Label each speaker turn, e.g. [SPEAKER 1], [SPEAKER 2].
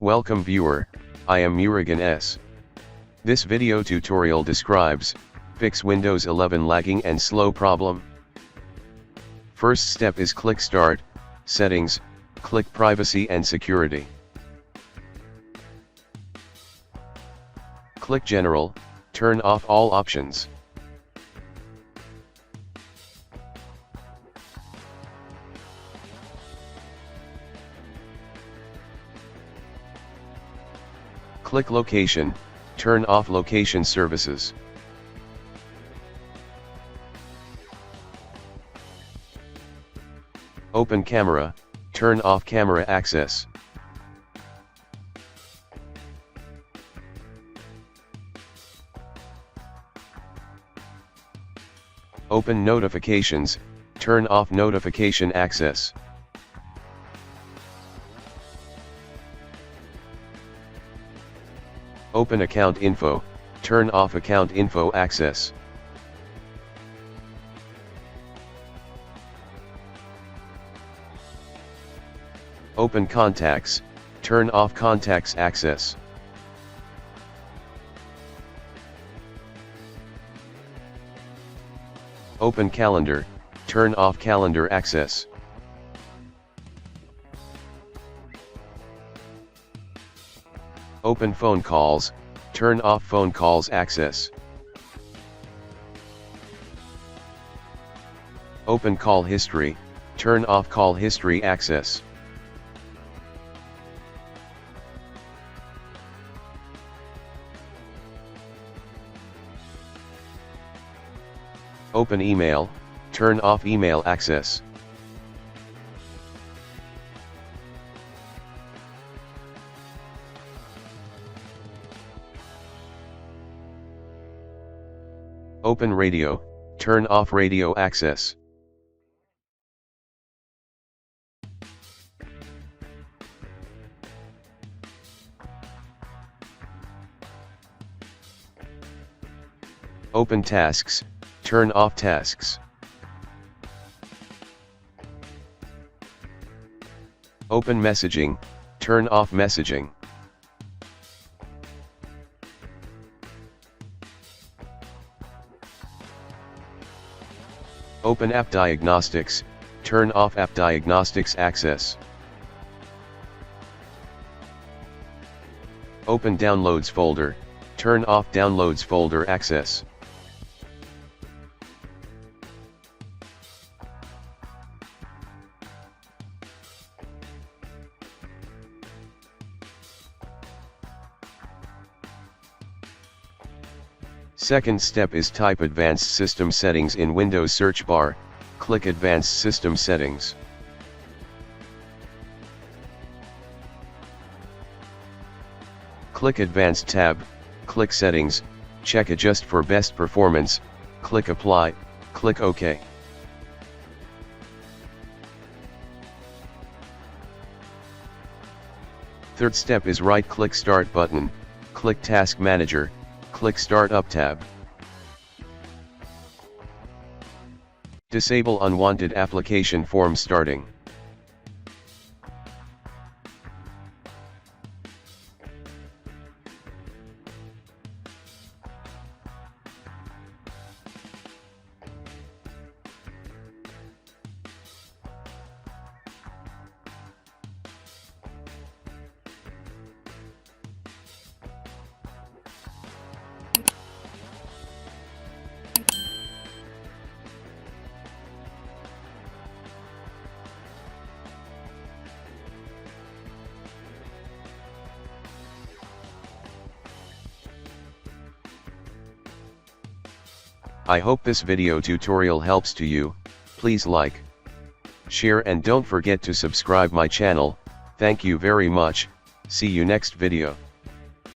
[SPEAKER 1] Welcome viewer, I am Murugan S. This video tutorial describes, fix Windows 11 lagging and slow problem. First step is click Start, Settings, click Privacy and Security. Click General, turn off all options. Click Location, turn off location services. Open Camera, turn off camera access. Open Notifications, turn off notification access. Open Account Info, turn off account info access. Open Contacts, turn off contacts access. Open Calendar, turn off calendar access. Open Phone Calls, turn off phone calls access. Open Call History, turn off call history access. Open Email, turn off email access. Open Radio, turn off radio access. Open Tasks, turn off tasks. Open Messaging, turn off messaging. Open App Diagnostics, turn off App Diagnostics access. Open Downloads folder, turn off Downloads folder access. Second step is type Advanced System Settings in Windows search bar, click Advanced System Settings. Click Advanced tab, click Settings, check Adjust for best performance, click Apply, click OK. Third step is right-click Start button, click Task Manager, click Startup tab. Disable unwanted application form starting. I hope this video tutorial helps to you. Please like, share and don't forget to subscribe my channel. Thank you very much. See you next video.